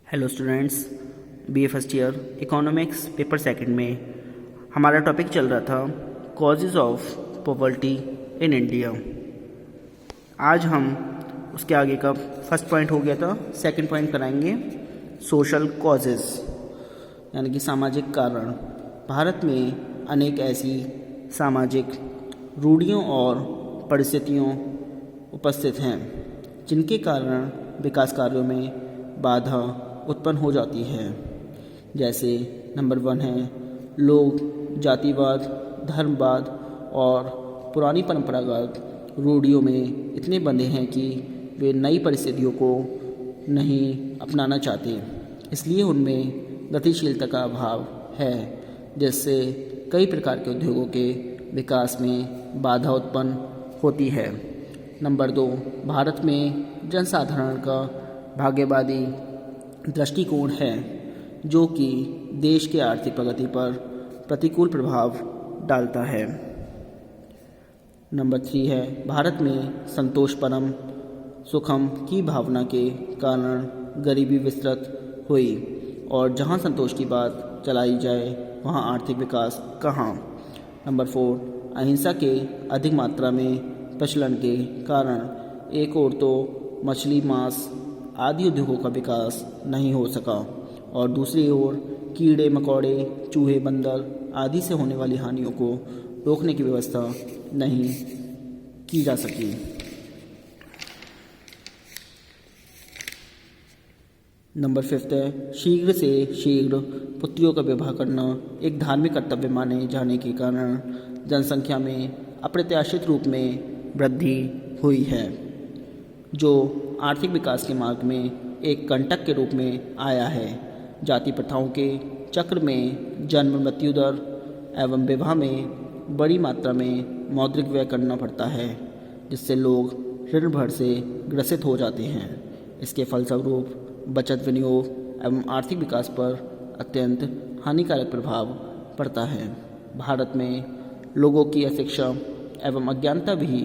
Hello students, BA first year economics paper second में हमारा topic चल रहा था causes of poverty in India. आज हम उसके आगे का फर्स्ट पॉइंट हो गया था, सेकंड पॉइंट कराएंगे सोशल कॉजेज़ यानी कि सामाजिक कारण। भारत में अनेक ऐसी सामाजिक रूढ़ियों और परिस्थितियों उपस्थित हैं जिनके कारण विकास कार्यों में बाधा उत्पन्न हो जाती है। जैसे नंबर 1 है, लोग जातिवाद, धर्मवाद और पुरानी परंपरागत रूढ़ियों में इतने बंधे हैं कि वे नई परिस्थितियों को नहीं अपनाना चाहते, इसलिए उनमें गतिशीलता का अभाव है, जिससे कई प्रकार के उद्योगों के विकास में बाधा उत्पन्न होती है। नंबर 2, भारत में जनसाधारण का भाग्यवादी दृष्टिकोण है जो कि देश के आर्थिक प्रगति पर प्रतिकूल प्रभाव डालता है। नंबर 3 है, भारत में संतोष परम सुखम की भावना के कारण गरीबी विस्तृत हुई और जहां संतोष की बात चलाई जाए वहां आर्थिक विकास कहां। नंबर 4, अहिंसा के अधिक मात्रा में प्रचलन के कारण एक ओर तो मछली मांस आदि उद्योगों का विकास नहीं हो सका और दूसरी ओर कीड़े मकोड़े, चूहे, बंदर आदि से होने वाली हानियों को रोकने की व्यवस्था नहीं की जा सकी। नंबर 5 है, शीघ्र से शीघ्र पुत्रियों का विवाह करना एक धार्मिक कर्तव्य माने जाने के कारण जनसंख्या में अप्रत्याशित रूप में वृद्धि हुई है, जो आर्थिक विकास के मार्ग में एक कंटक के रूप में आया है। जाति प्रथाओं के चक्र में जन्म मृत्यु दर एवं विवाह में बड़ी मात्रा में मौद्रिक व्यय करना पड़ता है, जिससे लोग ऋण भर से ग्रसित हो जाते हैं। इसके फलस्वरूप बचत, विनियोग एवं आर्थिक विकास पर अत्यंत हानिकारक प्रभाव पड़ता है। भारत में लोगों की अशिक्षा एवं अज्ञानता भी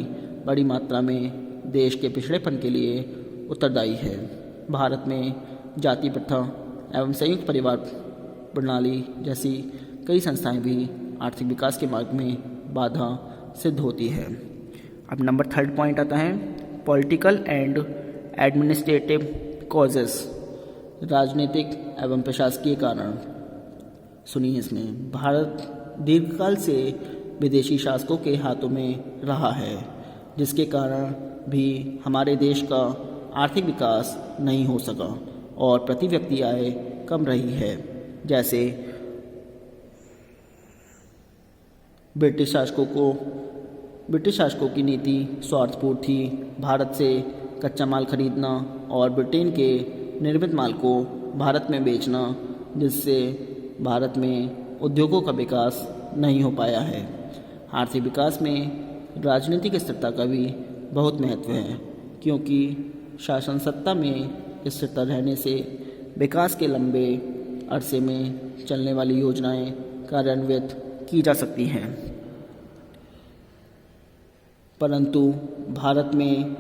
बड़ी मात्रा में देश के पिछड़ेपन के लिए उत्तरदायी है। भारत में जाति प्रथा एवं संयुक्त परिवार प्रणाली जैसी कई संस्थाएं भी आर्थिक विकास के मार्ग में बाधा सिद्ध होती है। अब नंबर 3 पॉइंट आता है पॉलिटिकल एंड एडमिनिस्ट्रेटिव कॉजेस, राजनीतिक एवं प्रशासकीय कारण। सुनिए, इसमें भारत दीर्घकाल से विदेशी शासकों के हाथों में रहा है, जिसके कारण भी हमारे देश का आर्थिक विकास नहीं हो सका और प्रति व्यक्ति आय कम रही है। जैसे ब्रिटिश शासकों की नीति स्वार्थपूर्ण थी। भारत से कच्चा माल खरीदना और ब्रिटेन के निर्मित माल को भारत में बेचना, जिससे भारत में उद्योगों का विकास नहीं हो पाया है। आर्थिक विकास में राजनीतिक स्थिरता का भी बहुत महत्व है, क्योंकि शासन सत्ता में स्थिरता रहने से विकास के लंबे अरसे में चलने वाली योजनाएं कार्यान्वित की जा सकती हैं। परंतु भारत में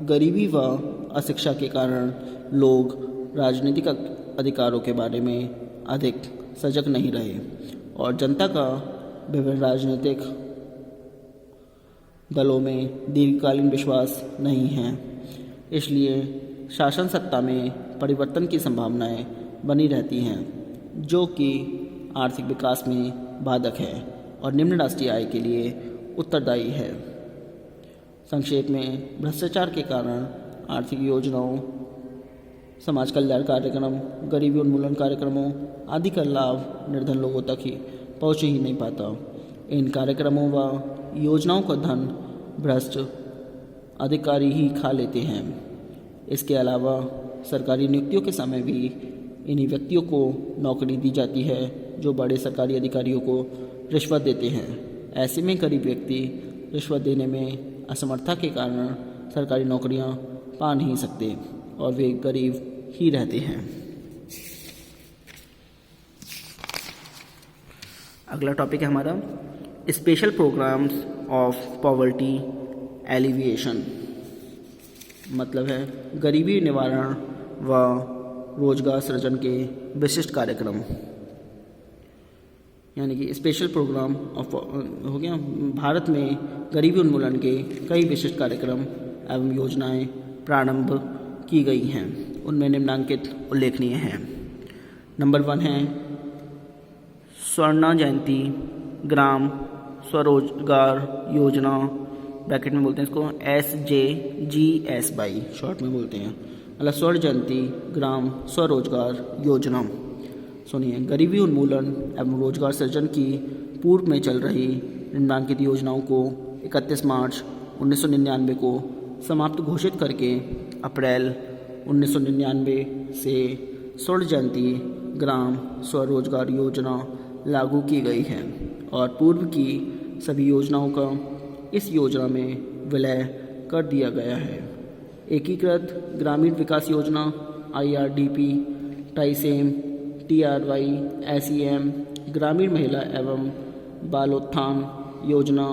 गरीबी व अशिक्षा के कारण लोग राजनीतिक अधिकारों के बारे में अधिक सजग नहीं रहे और जनता का विभिन्न राजनीतिक दलों में दीर्घकालीन विश्वास नहीं है। इसलिए शासन सत्ता में परिवर्तन की संभावनाएं बनी रहती हैं, जो कि आर्थिक विकास में बाधक है और निम्न राष्ट्रीय आय के लिए उत्तरदायी है। संक्षेप में, भ्रष्टाचार के कारण आर्थिक योजनाओं, समाज कल्याण कार्यक्रम, गरीबी उन्मूलन कार्यक्रमों आदि का लाभ निर्धन लोगों तक ही पहुँच ही नहीं पाता। इन कार्यक्रमों व योजनाओं का धन भ्रष्ट अधिकारी ही खा लेते हैं। इसके अलावा सरकारी नियुक्तियों के समय भी इन्हीं व्यक्तियों को नौकरी दी जाती है जो बड़े सरकारी अधिकारियों को रिश्वत देते हैं। ऐसे में गरीब व्यक्ति रिश्वत देने में असमर्थता के कारण सरकारी नौकरियां पा नहीं सकते और वे गरीब ही रहते हैं। अगला टॉपिक है हमारा special programmes of poverty alleviation, मतलब है गरीबी निवारण व रोजगार सृजन के विशिष्ट कार्यक्रम, यानी कि स्पेशल प्रोग्राम ऑफ हो गया। भारत में गरीबी उन्मूलन के कई विशिष्ट कार्यक्रम एवं योजनाएं प्रारंभ की गई हैं, उनमें निम्नलिखित उल्लेखनीय हैं। नंबर 1 है स्वर्ण जयंती ग्राम स्वरोजगार योजना, ब्रैकेट में बोलते हैं इसको SJGSY, शॉर्ट में बोलते हैं, मतलब स्वर्ण जयंती ग्राम स्वरोजगार योजना। सुनिए, गरीबी उन्मूलन एवं रोजगार सृजन की पूर्व में चल रही निम्नलिखित योजनाओं को 31 मार्च 1999 को समाप्त घोषित करके अप्रैल 1999 से स्वर्ण जयंती ग्राम स्वरोजगार योजना लागू की गई है और पूर्व की सभी योजनाओं का इस योजना में विलय कर दिया गया है। एकीकृत ग्रामीण विकास योजना IRDP, टाइसेम, TRY, SEM, ग्रामीण महिला एवं बालोत्थान योजना,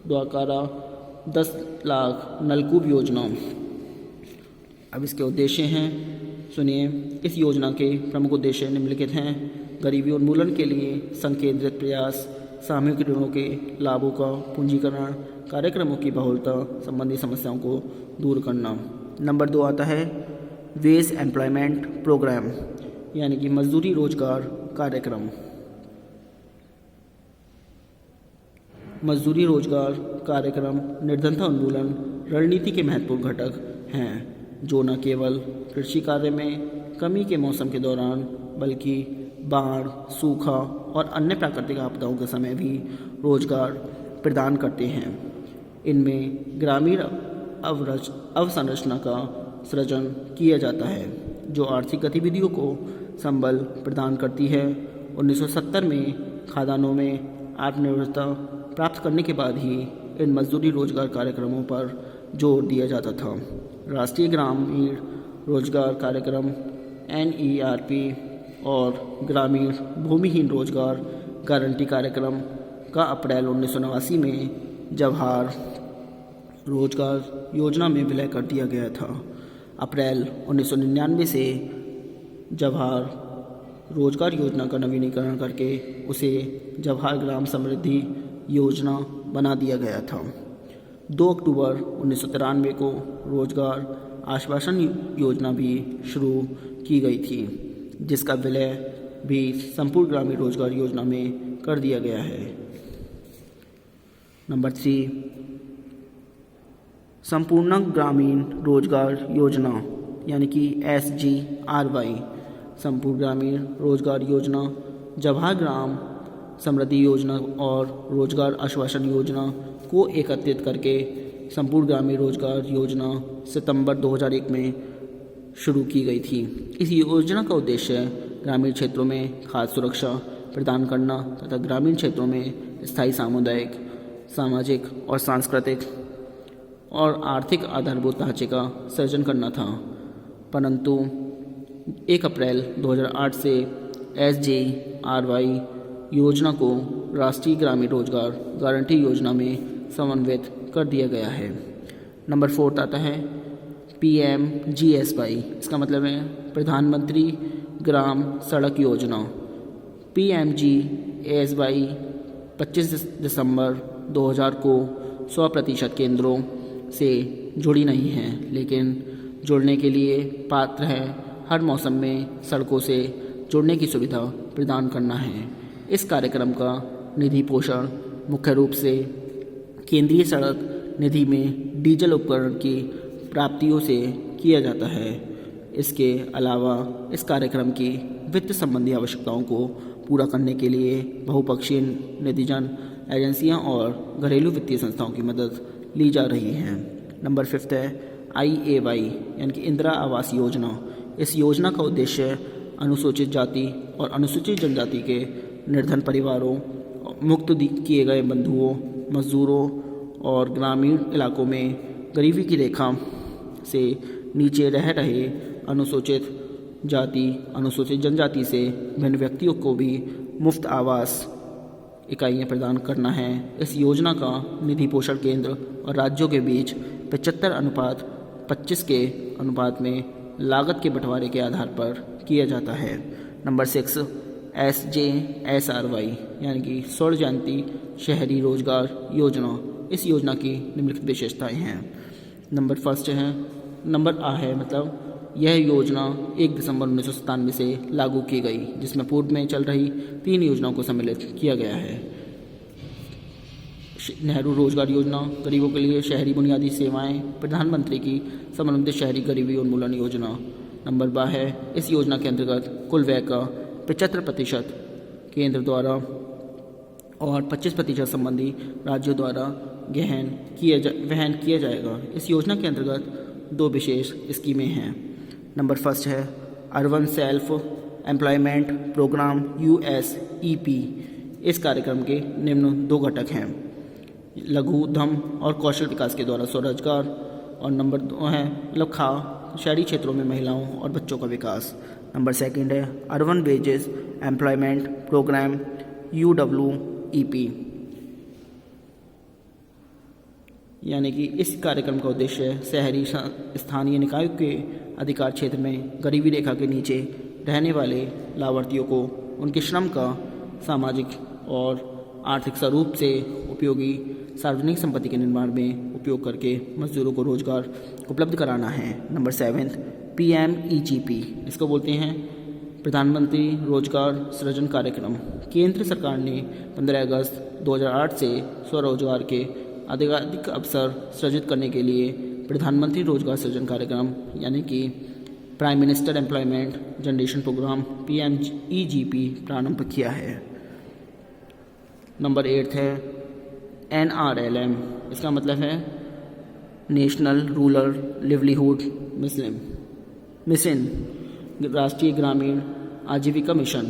द्वाकारा 10 लाख नलकूप योजना। अब इसके उद्देश्य हैं, सुनिए, इस योजना के प्रमुख उद्देश्य निम्नलिखित हैं। गरीबी उन्मूलन के लिए संकेंद्रित प्रयास, सामूहिक ऋणों के लाभों का पूंजीकरण, कार्यक्रमों की बहुलता संबंधी समस्याओं को दूर करना। नंबर 2 आता है वेज एम्प्लॉयमेंट प्रोग्राम, यानी कि मजदूरी रोजगार कार्यक्रम। मजदूरी रोजगार कार्यक्रम निर्धनता उन्मूलन रणनीति के महत्वपूर्ण घटक हैं, जो न केवल कृषि कार्य में कमी के मौसम के दौरान बल्कि बाढ़, सूखा और अन्य प्राकृतिक आपदाओं के समय भी रोजगार प्रदान करते हैं। इनमें ग्रामीण अवसंरचना का सृजन किया जाता है, जो आर्थिक गतिविधियों को संबल प्रदान करती है। 1970 में खाद्यान्नों में आत्मनिर्भरता प्राप्त करने के बाद ही इन मजदूरी रोजगार कार्यक्रमों पर जोर दिया जाता था। राष्ट्रीय ग्रामीण रोजगार कार्यक्रम NERP और ग्रामीण भूमिहीन रोजगार गारंटी कार्यक्रम का अप्रैल 1989 में जवाहर रोजगार योजना में विलय कर दिया गया था। अप्रैल 1999 से जवाहर रोजगार योजना का नवीनीकरण करके उसे जवाहर ग्राम समृद्धि योजना बना दिया गया था। 2 अक्टूबर 1993 को रोजगार आश्वासन योजना भी शुरू की गई थी, जिसका विलय भी संपूर्ण ग्रामीण रोजगार योजना में कर दिया गया है। नंबर 3 संपूर्ण ग्रामीण रोजगार योजना, यानी कि SGRY, संपूर्ण ग्रामीण रोजगार योजना जवाहर ग्राम समृद्धि योजना और रोजगार आश्वासन योजना को एकत्रित करके संपूर्ण ग्रामीण रोजगार योजना सितंबर 2001 में शुरू की गई थी। इस योजना का उद्देश्य ग्रामीण क्षेत्रों में खाद्य सुरक्षा प्रदान करना तथा ग्रामीण क्षेत्रों में स्थायी सामुदायिक, सामाजिक और सांस्कृतिक और आर्थिक आधारभूत ढांचे का सृजन करना था। परंतु 1 अप्रैल 2008 से SGRY योजना को राष्ट्रीय ग्रामीण रोजगार गारंटी योजना में समन्वित कर दिया गया है। नंबर 4 आता है PMGSY, इसका मतलब है प्रधानमंत्री ग्राम सड़क योजना। PMGSY 25 दिसंबर 2000 को 100% केंद्रों से जुड़ी नहीं है, लेकिन जुड़ने के लिए पात्र है। हर मौसम में सड़कों से जुड़ने की सुविधा प्रदान करना है। इस कार्यक्रम का निधि पोषण मुख्य रूप से केंद्रीय सड़क निधि में डीजल उपकरण की प्राप्तियों से किया जाता है। इसके अलावा इस कार्यक्रम की वित्त संबंधी आवश्यकताओं को पूरा करने के लिए बहुपक्षीय निधिजन एजेंसियां और घरेलू वित्तीय संस्थाओं की मदद ली जा रही है। नंबर 5 है IAY, यानी कि इंदिरा आवास योजना। इस योजना का उद्देश्य अनुसूचित जाति और अनुसूचित जनजाति के निर्धन परिवारों, मुक्त किए गए बंधुओं, मजदूरों और ग्रामीण इलाकों में गरीबी की रेखा से नीचे रह रहे अनुसूचित जाति, अनुसूचित जनजाति से भिन्न व्यक्तियों को भी मुफ्त आवास इकाइयाँ प्रदान करना है। इस योजना का निधि पोषण केंद्र और राज्यों के बीच 75:25 के अनुपात में लागत के बंटवारे के आधार पर किया जाता है। नंबर 6 SJSRY यानी कि स्वर्ण जयंती शहरी रोजगार योजना। इस योजना की निम्नलिखित विशेषताएं हैं। नंबर आ है मतलब यह योजना 1 दिसंबर 1997 से लागू की गई, जिसमें पूर्व में चल रही 3 योजनाओं को सम्मिलित किया गया है। नेहरू रोजगार योजना, गरीबों के लिए शहरी बुनियादी सेवाएं, प्रधानमंत्री की समन्वित शहरी गरीबी उन्मूलन योजना। नंबर 12 है इस योजना के अंतर्गत कुल व्यय का 75% केंद्र द्वारा और 25% संबंधी राज्यों द्वारा वहन किया जाएगा। इस योजना के अंतर्गत 2 विशेष स्कीमें हैं। नंबर 1 है urban self employment programme USEP। इस कार्यक्रम के निम्न 2 घटक हैं, लघु उद्यम और कौशल विकास के द्वारा स्वरोजगार, और नंबर 2 है शहरी क्षेत्रों में महिलाओं और बच्चों का विकास। नंबर 2 है urban wages employment programme UWEP, यानी कि इस कार्यक्रम का उद्देश्य शहरी स्थानीय निकायों के अधिकार क्षेत्र में गरीबी रेखा के नीचे रहने वाले लाभार्थियों को उनके श्रम का सामाजिक और आर्थिक स्वरूप से उपयोगी सार्वजनिक संपत्ति के निर्माण में उपयोग करके मजदूरों को रोजगार उपलब्ध कराना है। नंबर 7 PMEGP, इसको बोलते हैं प्रधानमंत्री रोजगार सृजन कार्यक्रम। केंद्र सरकार ने 15 अगस्त 2008 से स्वरोजगार के अधिकाधिक अवसर सृजित करने के लिए प्रधानमंत्री रोजगार सृजन कार्यक्रम यानी कि prime minister employment generation programme PMEGP प्रारंभ किया है। नंबर 8 है NRLM, इसका मतलब है नेशनल रूरल लिवलीहुड मिशन, राष्ट्रीय ग्रामीण आजीविका मिशन।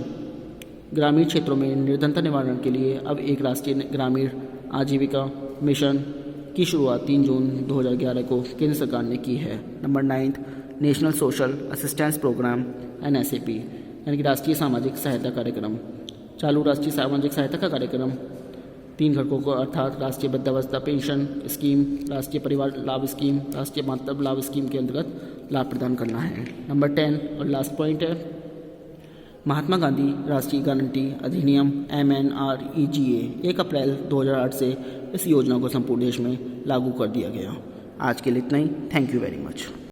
ग्रामीण क्षेत्रों में निर्धनता निवारण के लिए अब एक राष्ट्रीय ग्रामीण आजीविका मिशन की शुरुआत 3 जून 2011 को केंद्र सरकार ने की है। Number 9 national social assistance programme NSAP, यानी कि राष्ट्रीय सामाजिक सहायता कार्यक्रम। चालू राष्ट्रीय सामाजिक सहायता का कार्यक्रम 3 घटकों को अर्थात राष्ट्रीय वृद्धावस्था पेंशन स्कीम, राष्ट्रीय परिवार लाभ स्कीम, राष्ट्रीय मातृत्व लाभ स्कीम के अंतर्गत लाभ प्रदान करना है। नंबर 10 और लास्ट पॉइंट है महात्मा गांधी राष्ट्रीय गारंटी अधिनियम MNREGA। 1 अप्रैल 2008 से इस योजना को संपूर्ण देश में लागू कर दिया गया। आज के लिए इतना ही। Thank you very much.